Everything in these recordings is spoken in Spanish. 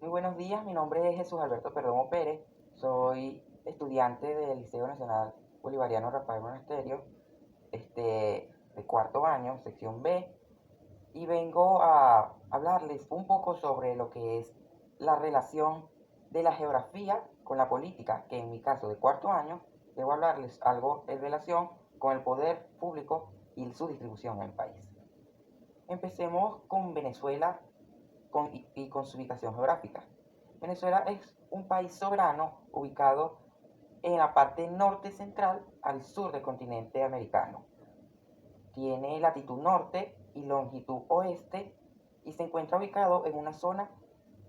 Muy buenos días, mi nombre es Jesús Alberto Perdomo Pérez, soy estudiante del Liceo Nacional Bolivariano Rafael Monasterio, de cuarto año, sección B, y vengo a hablarles un poco sobre lo que es la relación de la geografía con la política, que en mi caso de cuarto año, debo hablarles algo en relación con el poder público y su distribución en el país. Empecemos con Venezuela y con su ubicación geográfica. Venezuela es un país soberano ubicado en la parte norte central al sur del continente americano. Tiene latitud norte y longitud oeste y se encuentra ubicado en una zona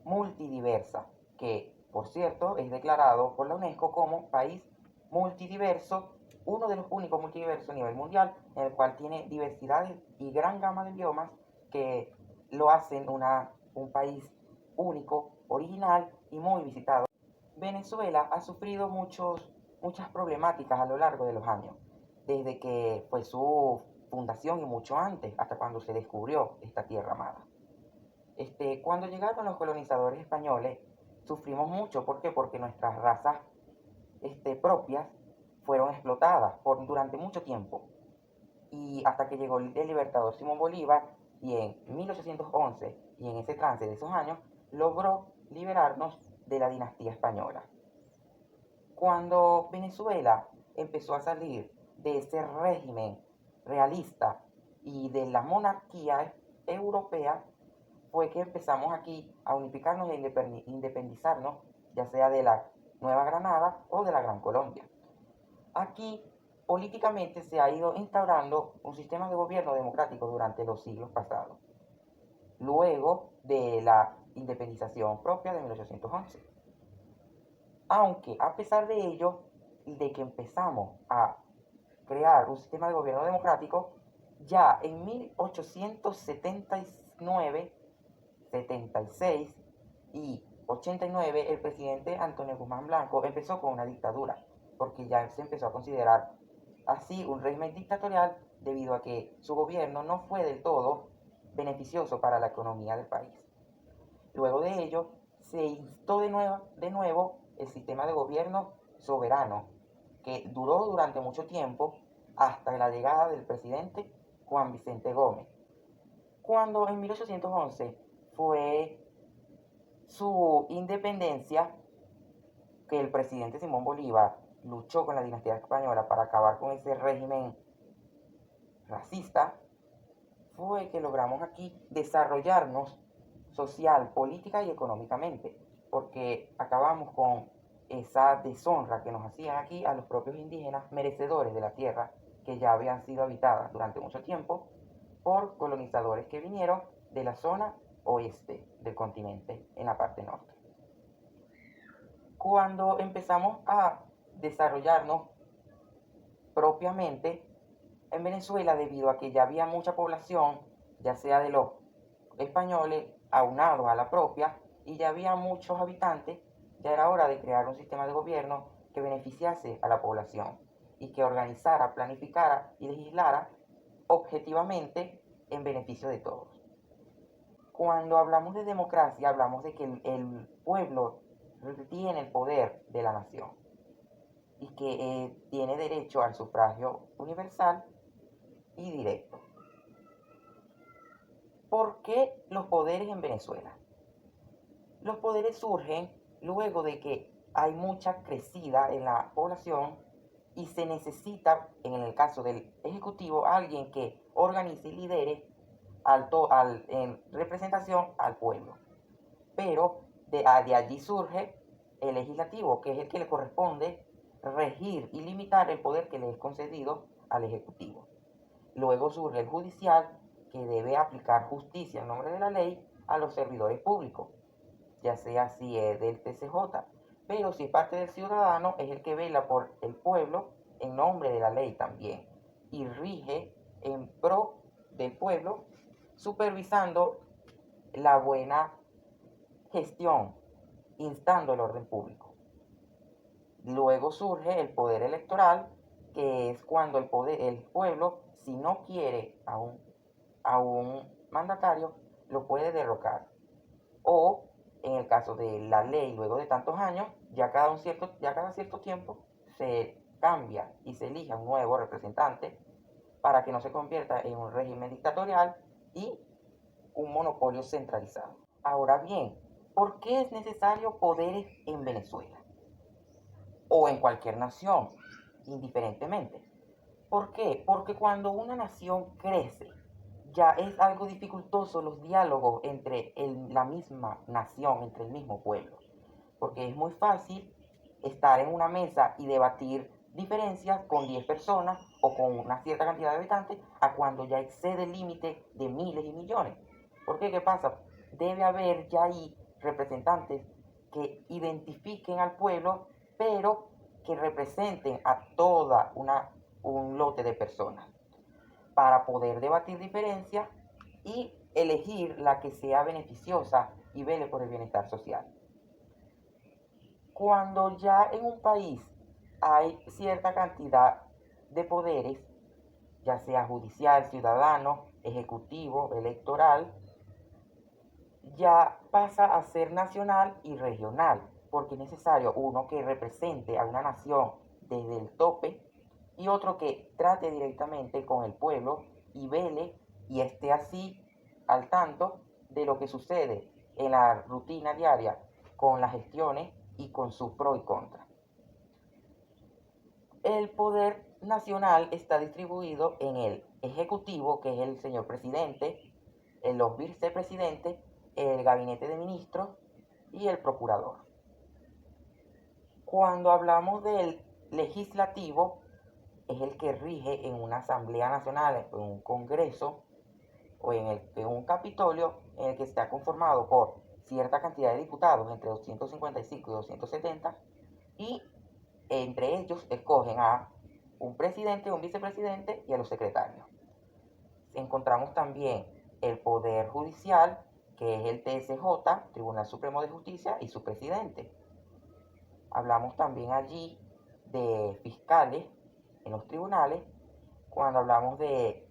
multidiversa, que por cierto es declarado por la UNESCO como país multidiverso, uno de los únicos multidiversos a nivel mundial, en el cual tiene diversidad y gran gama de idiomas que lo hacen un país único, original y muy visitado. Venezuela ha sufrido muchas problemáticas a lo largo de los años, desde que fue su fundación y mucho antes, hasta cuando se descubrió esta tierra amada. Cuando llegaron los colonizadores españoles, sufrimos mucho. ¿Por qué? Porque nuestras razas propias fueron explotadas durante mucho tiempo. Y hasta que llegó el libertador Simón Bolívar y en 1811 y en ese trance de esos años logró liberarnos de la dinastía española. Cuando Venezuela empezó a salir de ese régimen realista y de la monarquía europea, fue que empezamos aquí a unificarnos e independizarnos, ya sea de la Nueva Granada o de la Gran Colombia. Aquí, políticamente, se ha ido instaurando un sistema de gobierno democrático durante los siglos pasados, luego de la independización propia de 1811. Aunque a pesar de ello, de que empezamos a crear un sistema de gobierno democrático, ya en 1879, 76 y 89, el presidente Antonio Guzmán Blanco empezó con una dictadura, porque ya se empezó a considerar así un régimen dictatorial debido a que su gobierno no fue del todo beneficioso para la economía del país. Luego de ello, se instó de nuevo el sistema de gobierno soberano, que duró durante mucho tiempo hasta la llegada del presidente Juan Vicente Gómez. Cuando en 1811 fue su independencia, que el presidente Simón Bolívar luchó con la dinastía española para acabar con ese régimen racista, fue que logramos aquí desarrollarnos social, política y económicamente, porque acabamos con esa deshonra que nos hacían aquí a los propios indígenas merecedores de la tierra que ya habían sido habitadas durante mucho tiempo por colonizadores que vinieron de la zona oeste del continente en la parte norte. Cuando empezamos a desarrollarnos propiamente en Venezuela, debido a que ya había mucha población, ya sea de los españoles aunados a la propia, y ya había muchos habitantes, ya era hora de crear un sistema de gobierno que beneficiase a la población y que organizara, planificara y legislara objetivamente en beneficio de todos. Cuando hablamos de democracia, hablamos de que el pueblo tiene el poder de la nación y que tiene derecho al sufragio universal y directo. ¿Por qué los poderes en Venezuela? Los poderes surgen luego de que hay mucha crecida en la población y se necesita, en el caso del Ejecutivo, alguien que organice y lidere en representación al pueblo. Pero de allí surge el Legislativo, que es el que le corresponde regir y limitar el poder que le es concedido al Ejecutivo. Luego surge el Judicial, que debe aplicar justicia en nombre de la ley a los servidores públicos, ya sea si es del TCJ, pero si es parte del ciudadano, es el que vela por el pueblo en nombre de la ley también, y rige en pro del pueblo, supervisando la buena gestión, instando el orden público. Luego surge el poder electoral, que es cuando el pueblo, si no quiere a un mandatario, lo puede derrocar o En el caso de la ley, luego de tantos años, ya cada cierto tiempo se cambia y se elige un nuevo representante para que no se convierta en un régimen dictatorial y un monopolio centralizado. Ahora bien, ¿por qué es necesario poderes en Venezuela? O en cualquier nación, indiferentemente. ¿Por qué? Porque cuando una nación crece, ya es algo dificultoso los diálogos entre la misma nación, entre el mismo pueblo. Porque es muy fácil estar en una mesa y debatir diferencias con 10 personas o con una cierta cantidad de habitantes a cuando ya excede el límite de miles y millones. ¿Por qué? ¿Qué pasa? Debe haber ya ahí representantes que identifiquen al pueblo, pero que representen a toda un lote de personas para poder debatir diferencias y elegir la que sea beneficiosa y vele por el bienestar social. Cuando ya en un país hay cierta cantidad de poderes, ya sea judicial, ciudadano, ejecutivo, electoral, ya pasa a ser nacional y regional, porque es necesario uno que represente a una nación desde el tope y otro que trate directamente con el pueblo y vele y esté así al tanto de lo que sucede en la rutina diaria con las gestiones y con sus pros y contras. El poder nacional está distribuido en el ejecutivo, que es el señor presidente, en los vicepresidentes, el gabinete de ministros y el procurador. Cuando hablamos del legislativo, es el que rige en una asamblea nacional, en un congreso o en un capitolio en el que está conformado por cierta cantidad de diputados, entre 255 y 270, y entre ellos escogen a un presidente, un vicepresidente y a los secretarios. Encontramos también el Poder Judicial, que es el TSJ, Tribunal Supremo de Justicia, y su presidente. Hablamos también allí de fiscales en los tribunales. Cuando hablamos de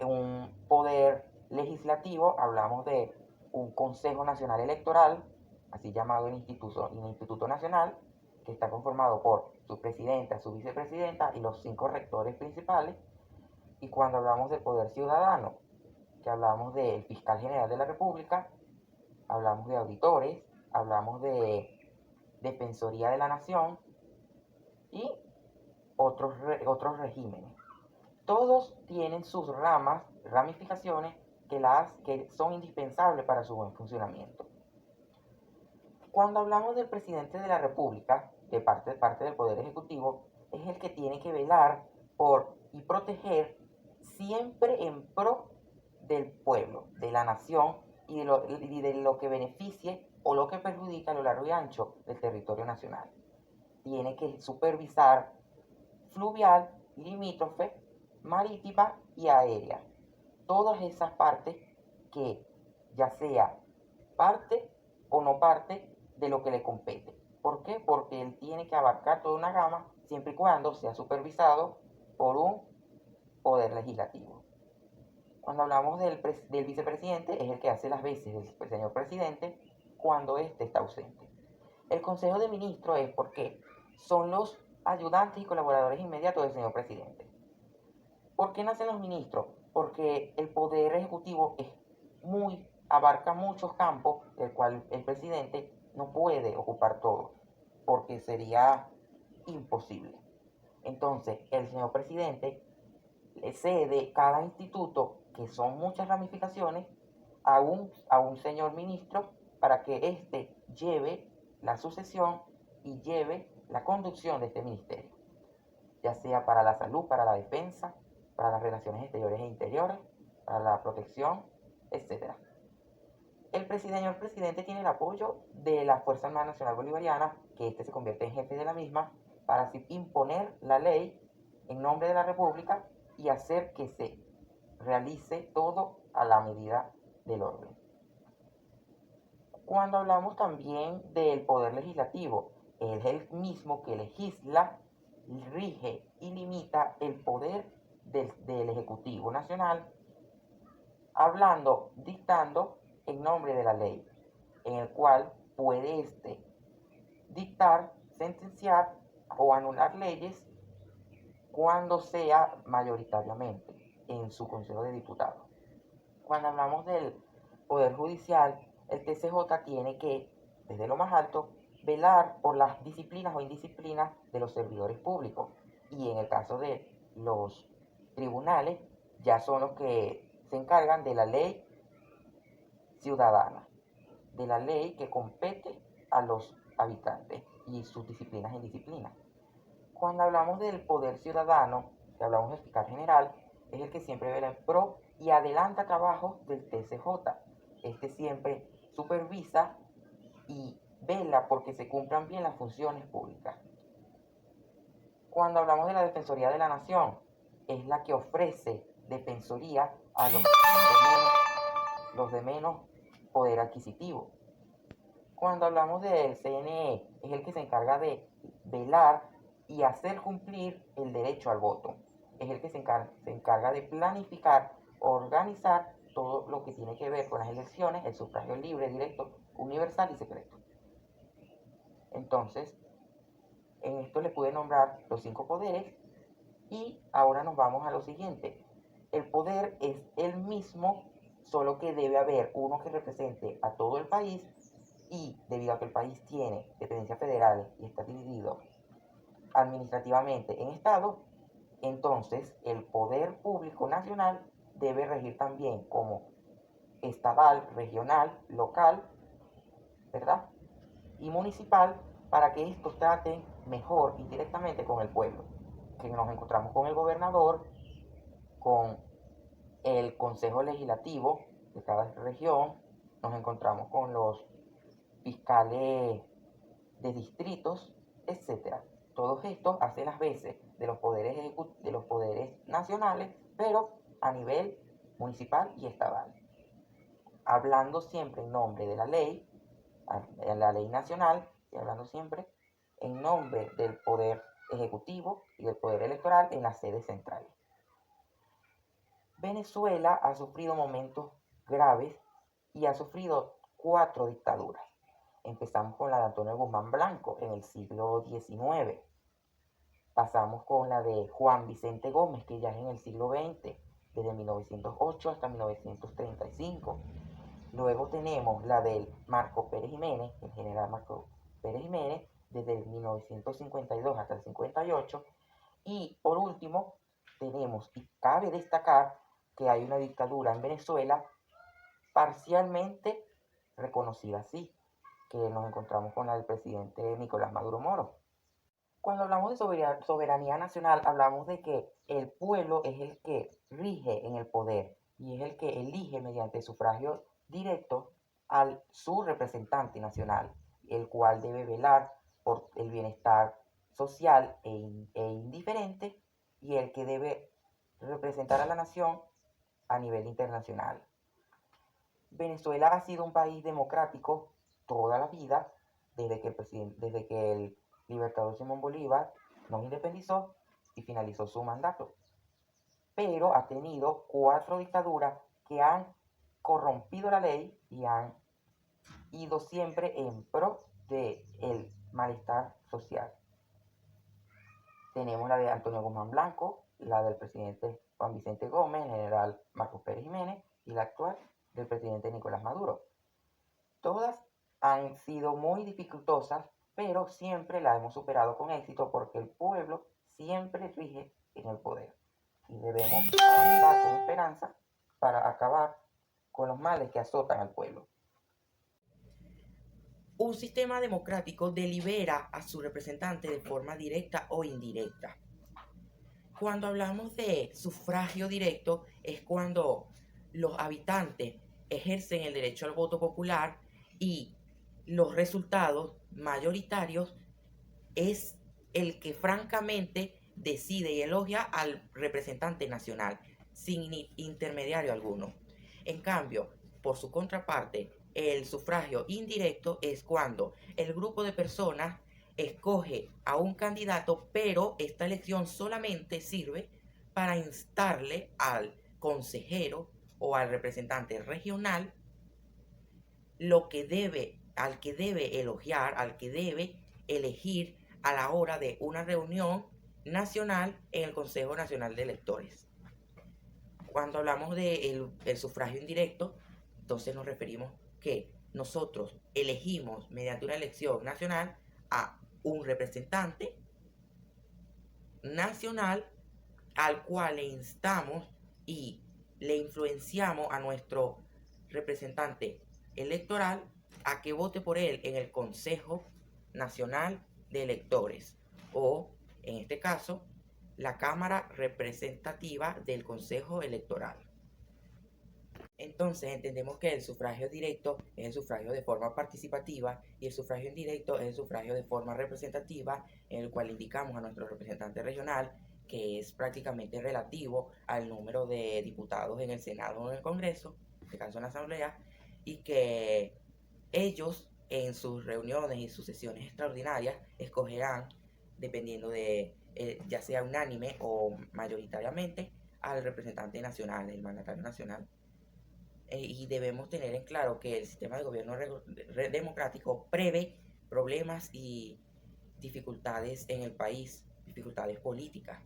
un poder legislativo, hablamos de un Consejo Nacional Electoral, así llamado el Instituto Nacional, que está conformado por su presidenta, su vicepresidenta y los 5 rectores principales. Y cuando hablamos del poder ciudadano, que hablamos del fiscal general de la República, hablamos de auditores, hablamos de Defensoría de la Nación y otros regímenes. Todos tienen sus ramificaciones que son indispensables para su buen funcionamiento. Cuando hablamos del presidente de la República, de parte del Poder Ejecutivo, es el que tiene que velar por y proteger siempre en pro del pueblo, de la nación y de lo que beneficie o lo que perjudica a lo largo y ancho del territorio nacional. Tiene que supervisar fluvial, limítrofe, marítima y aérea. Todas esas partes que ya sea parte o no parte de lo que le compete. ¿Por qué? Porque él tiene que abarcar toda una gama siempre y cuando sea supervisado por un poder legislativo. Cuando hablamos del vicepresidente, es el que hace las veces del señor presidente cuando éste está ausente. El Consejo de Ministros es porque son los ayudantes y colaboradores inmediatos del señor presidente. ¿Por qué nacen los ministros? Porque el poder ejecutivo abarca muchos campos, del cual el presidente no puede ocupar todo, porque sería imposible. Entonces, el señor presidente le cede cada instituto, que son muchas ramificaciones, a un señor ministro para que éste lleve la sucesión y lleve la conducción de este ministerio, ya sea para la salud, para la defensa, para las relaciones exteriores e interiores, para la protección, etc. Señor presidente tiene el apoyo de la Fuerza Armada Nacional Bolivariana, que este se convierte en jefe de la misma, para así imponer la ley en nombre de la República y hacer que se realice todo a la medida del orden. Cuando hablamos también del poder legislativo, es el mismo que legisla, rige y limita el poder del Ejecutivo Nacional, dictando en nombre de la ley. en el cual puede dictar, sentenciar o anular leyes cuando sea mayoritariamente en su Consejo de Diputados. Cuando hablamos del Poder Judicial, el TCJ tiene que, desde lo más alto, velar por las disciplinas o indisciplinas de los servidores públicos. Y en el caso de los tribunales, ya son los que se encargan de la ley ciudadana, de la ley que compete a los habitantes y sus disciplinas e indisciplinas. Cuando hablamos del poder ciudadano, que hablamos del fiscal general, es el que siempre vela en pro y adelanta trabajos del TCJ. Este siempre supervisa y vela porque se cumplan bien las funciones públicas. Cuando hablamos de la Defensoría de la Nación, es la que ofrece defensoría a los de menos poder adquisitivo. Cuando hablamos del CNE, es el que se encarga de velar y hacer cumplir el derecho al voto. Es el que se encarga de planificar, organizar todo lo que tiene que ver con las elecciones, el sufragio libre, directo, universal y secreto. Entonces, en esto les pude nombrar los 5 poderes y ahora nos vamos a lo siguiente. El poder es el mismo, solo que debe haber uno que represente a todo el país y debido a que el país tiene dependencia federal y está dividido administrativamente en estados, entonces el poder público nacional debe regir también como estatal, regional, local, ¿verdad? Y municipal para que estos traten mejor y directamente con el pueblo. Que nos encontramos con el gobernador, con el consejo legislativo de cada región, nos encontramos con los fiscales de distritos, etcétera. Todos estos hacen las veces de los poderes nacionales, pero a nivel municipal y estatal, hablando siempre en nombre de la ley nacional, y hablando siempre en nombre del poder ejecutivo y del poder electoral en las sedes centrales. Venezuela ha sufrido momentos graves y ha sufrido 4 dictaduras. Empezamos con la de Antonio Guzmán Blanco en el siglo XIX. Pasamos con la de Juan Vicente Gómez, que ya es en el siglo XX, desde 1908 hasta 1935. Luego tenemos la del Marco Pérez Jiménez, el general Marco Pérez Jiménez, desde 1952 hasta el 58. Y por último, tenemos, y cabe destacar, que hay una dictadura en Venezuela parcialmente reconocida así, que nos encontramos con la del presidente Nicolás Maduro Moro. Cuando hablamos de soberanía nacional, hablamos de que el pueblo es el que rige en el poder y es el que elige mediante sufragio directo a su representante nacional, el cual debe velar por el bienestar social e indiferente y el que debe representar a la nación a nivel internacional. Venezuela ha sido un país democrático toda la vida, desde que el libertador Simón Bolívar nos independizó y finalizó su mandato. Pero ha tenido 4 dictaduras que han corrompido la ley y han ido siempre en pro del malestar social. Tenemos la de Antonio Guzmán Blanco, la del presidente Juan Vicente Gómez, el general Marcos Pérez Jiménez y la actual del presidente Nicolás Maduro. Todas han sido muy dificultosas, pero siempre las hemos superado con éxito porque el pueblo siempre rige en el poder. Y debemos avanzar con esperanza para acabar con los males que azotan al pueblo. Un sistema democrático delibera a su representante de forma directa o indirecta. Cuando hablamos de sufragio directo es cuando los habitantes ejercen el derecho al voto popular y los resultados mayoritarios es el que francamente decide y elogia al representante nacional sin intermediario alguno. En cambio, por su contraparte, el sufragio indirecto es cuando el grupo de personas escoge a un candidato, pero esta elección solamente sirve para instarle al consejero o al representante regional al que debe elogiar, al que debe elegir a la hora de una reunión nacional en el Consejo Nacional de Electores. Cuando hablamos del sufragio indirecto, entonces nos referimos que nosotros elegimos mediante una elección nacional a un representante nacional al cual le instamos y le influenciamos a nuestro representante electoral a que vote por él en el Consejo Nacional de Electores, o en este caso la Cámara Representativa del Consejo Electoral. Entonces entendemos que el sufragio directo es el sufragio de forma participativa y el sufragio indirecto es el sufragio de forma representativa, en el cual indicamos a nuestro representante regional, que es prácticamente relativo al número de diputados en el Senado o en el Congreso, en este caso en la Asamblea, y que ellos en sus reuniones y sus sesiones extraordinarias escogerán, dependiendo de ya sea unánime o mayoritariamente, al representante nacional, el mandatario nacional. Y debemos tener en claro que el sistema de gobierno democrático prevé problemas y dificultades en el país, dificultades políticas,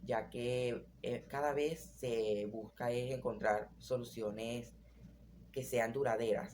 ya que cada vez se busca encontrar soluciones que sean duraderas.